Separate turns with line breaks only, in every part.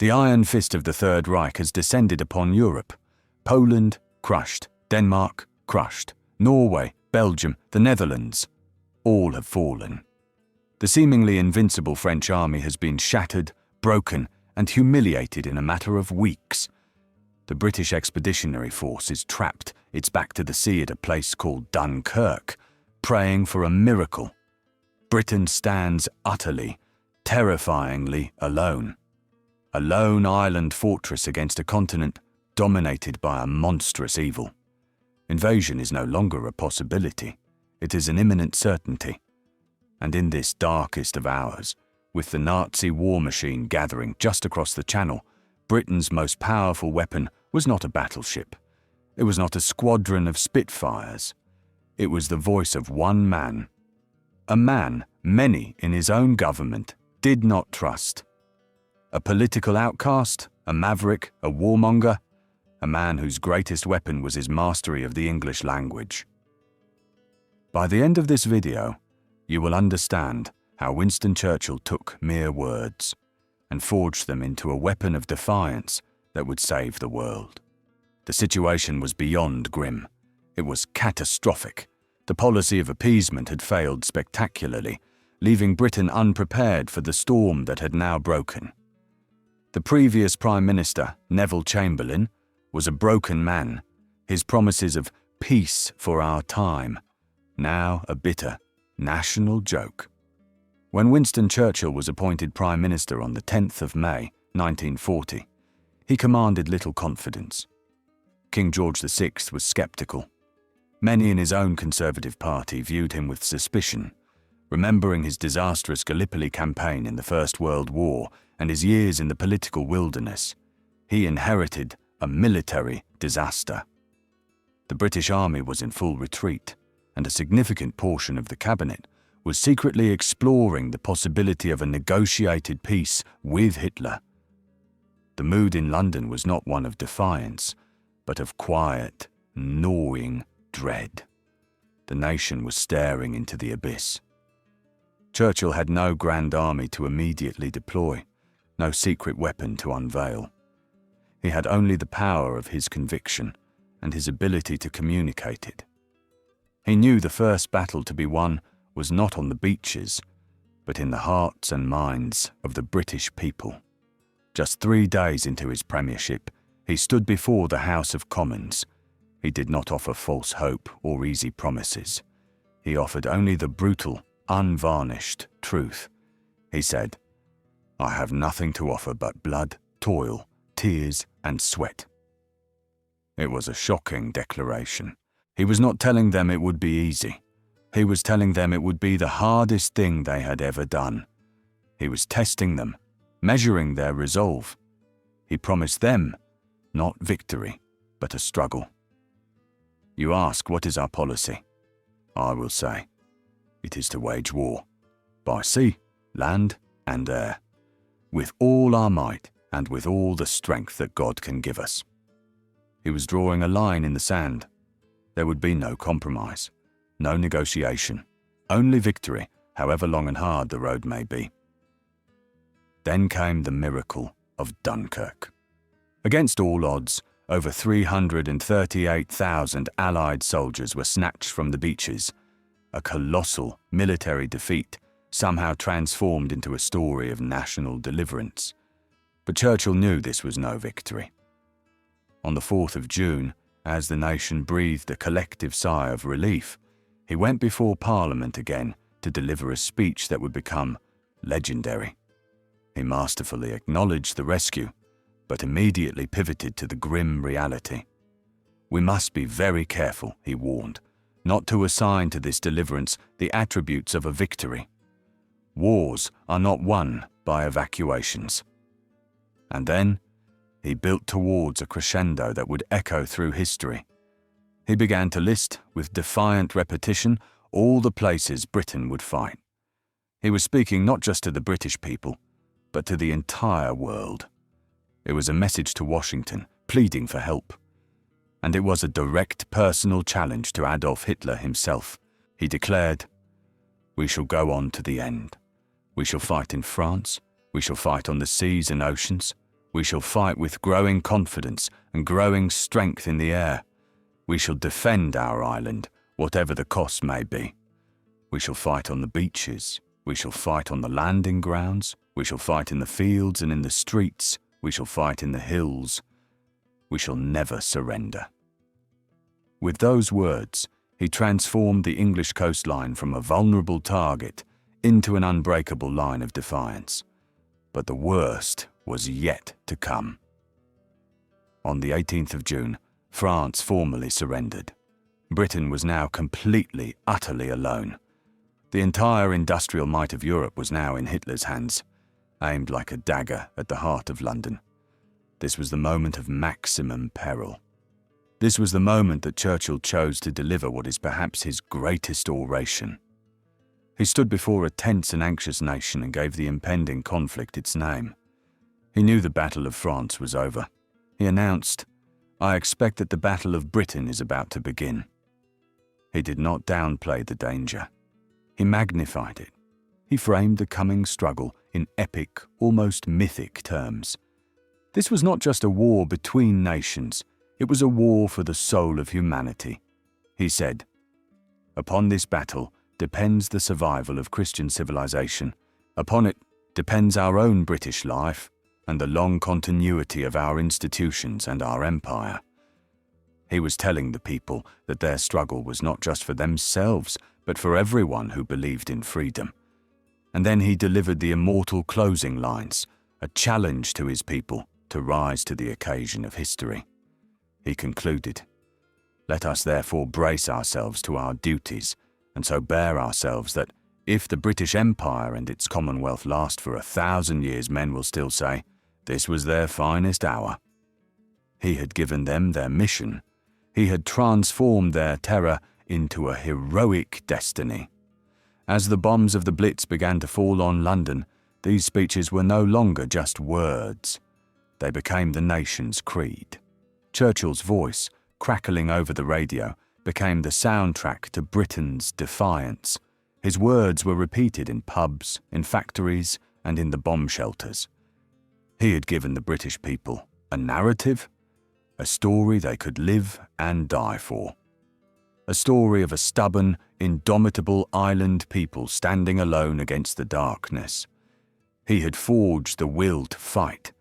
The iron fist of the Third Reich has descended upon Europe. Poland, crushed. Denmark, crushed. Norway, Belgium, the Netherlands, all have fallen. The seemingly invincible French army has been shattered, broken, and humiliated in a matter of weeks. The British Expeditionary Force is trapped, its back to the sea at a place called Dunkirk, praying for a miracle. Britain stands utterly, terrifyingly alone. A lone island fortress against a continent dominated by a monstrous evil. Invasion is no longer a possibility. It is an imminent certainty. And in this darkest of hours, with the Nazi war machine gathering just across the Channel, Britain's most powerful weapon was not a battleship. It was not a squadron of Spitfires. It was the voice of one man. A man many in his own government did not trust. A political outcast, a maverick, a warmonger, a man whose greatest weapon was his mastery of the English language. By the end of this video, you will understand how Winston Churchill took mere words and forged them into a weapon of defiance that would save the world. The situation was beyond grim. It was catastrophic. The policy of appeasement had failed spectacularly, leaving Britain unprepared for the storm that had now broken. The previous Prime Minister, Neville Chamberlain, was a broken man, his promises of peace for our time, now a bitter national joke. When Winston Churchill was appointed Prime Minister on the 10th of May, 1940, he commanded little confidence. King George VI was sceptical. Many in his own Conservative Party viewed him with suspicion, remembering his disastrous Gallipoli campaign in the First World War and his years in the political wilderness. He inherited a military disaster. The British Army was in full retreat, and a significant portion of the cabinet was secretly exploring the possibility of a negotiated peace with Hitler. The mood in London was not one of defiance, but of quiet, gnawing dread. The nation was staring into the abyss. Churchill had no grand army to immediately deploy, no secret weapon to unveil. He had only the power of his conviction and his ability to communicate it. He knew the first battle to be won was not on the beaches, but in the hearts and minds of the British people. Just 3 days into his premiership, he stood before the House of Commons. He did not offer false hope or easy promises. He offered only the brutal, unvarnished truth. He said, "I have nothing to offer but blood, toil, tears, and sweat." It was a shocking declaration. He was not telling them it would be easy. He was telling them it would be the hardest thing they had ever done. He was testing them, measuring their resolve. He promised them not victory, but a struggle. You ask, what is our policy? I will say, it is to wage war, by sea, land, and air, with all our might and with all the strength that God can give us. He was drawing a line in the sand. There would be no compromise, no negotiation, only victory, however long and hard the road may be. Then came the miracle of Dunkirk. Against all odds, over 338,000 Allied soldiers were snatched from the beaches, a colossal military defeat somehow transformed into a story of national deliverance. But Churchill knew this was no victory. On the 4th of June, as the nation breathed a collective sigh of relief, he went before Parliament again to deliver a speech that would become legendary. He masterfully acknowledged the rescue, but immediately pivoted to the grim reality. We must be very careful, he warned, not to assign to this deliverance the attributes of a victory. Wars are not won by evacuations. And then, he built towards a crescendo that would echo through history. He began to list, with defiant repetition, all the places Britain would fight. He was speaking not just to the British people, but to the entire world. It was a message to Washington, pleading for help. And it was a direct personal challenge to Adolf Hitler himself. He declared, "We shall go on to the end. We shall fight in France. We shall fight on the seas and oceans. We shall fight with growing confidence and growing strength in the air. We shall defend our island, whatever the cost may be. We shall fight on the beaches. We shall fight on the landing grounds. We shall fight in the fields and in the streets. We shall fight in the hills. We shall never surrender." With those words, he transformed the English coastline from a vulnerable target into an unbreakable line of defiance. But the worst was yet to come. On the 18th of June, France formally surrendered. Britain was now completely, utterly alone. The entire industrial might of Europe was now in Hitler's hands, aimed like a dagger at the heart of London. This was the moment of maximum peril. This was the moment that Churchill chose to deliver what is perhaps his greatest oration. He stood before a tense and anxious nation and gave the impending conflict its name. He knew the Battle of France was over. He announced, "I expect that the Battle of Britain is about to begin." He did not downplay the danger. He magnified it. He framed the coming struggle in epic, almost mythic terms. This was not just a war between nations, it was a war for the soul of humanity. He said, "Upon this battle depends the survival of Christian civilization. Upon it depends our own British life and the long continuity of our institutions and our empire." He was telling the people that their struggle was not just for themselves, but for everyone who believed in freedom. And then he delivered the immortal closing lines, a challenge to his people to rise to the occasion of history. He concluded, "Let us therefore brace ourselves to our duties, and so bear ourselves that, if the British Empire and its Commonwealth last for 1,000 years, men will still say, 'This was their finest hour.'" He had given them their mission. He had transformed their terror into a heroic destiny. As the bombs of the Blitz began to fall on London, these speeches were no longer just words. They became the nation's creed. Churchill's voice, crackling over the radio, became the soundtrack to Britain's defiance. His words were repeated in pubs, in factories, and in the bomb shelters. He had given the British people a narrative, a story they could live and die for. A story of a stubborn, indomitable island people standing alone against the darkness. He had forged the will to fight.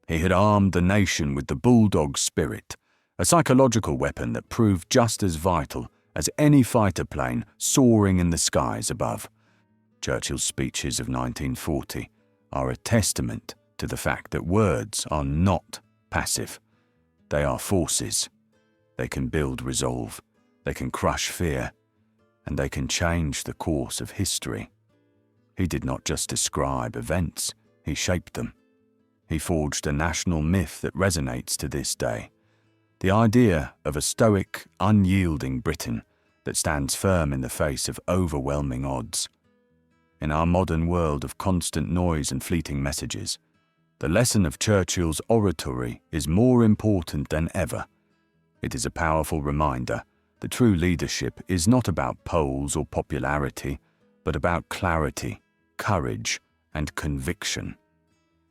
He had armed the nation with the bulldog spirit, a psychological weapon that proved just as vital as any fighter plane soaring in the skies above. Churchill's speeches of 1940 are a testament to the fact that words are not passive. They are forces. They can build resolve. They can crush fear, and they can change the course of history. He did not just describe events, he shaped them. He forged a national myth that resonates to this day. The idea of a stoic, unyielding Britain that stands firm in the face of overwhelming odds. In our modern world of constant noise and fleeting messages, the lesson of Churchill's oratory is more important than ever. It is a powerful reminder that true leadership is not about polls or popularity, but about clarity, courage, and conviction.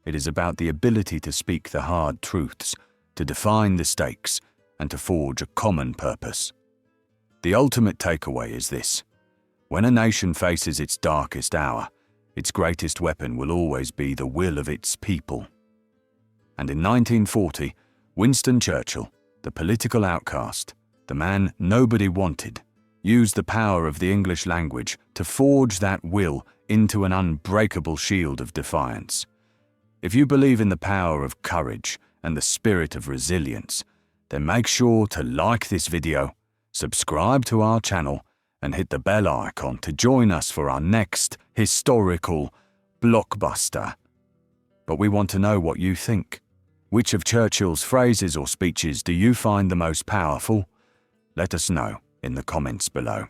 It is about the ability to speak the hard truths, to define the stakes, and to forge a common purpose. The ultimate takeaway is this: when a nation faces its darkest hour, its greatest weapon will always be the will of its people. And in 1940, Winston Churchill, the political outcast, the man nobody wanted, used the power of the English language to forge that will into an unbreakable shield of defiance. If you believe in the power of courage and the spirit of resilience, then make sure to like this video, subscribe to our channel, and hit the bell icon to join us for our next historical blockbuster. But we want to know what you think. Which of Churchill's phrases or speeches do you find the most powerful? Let us know in the comments below.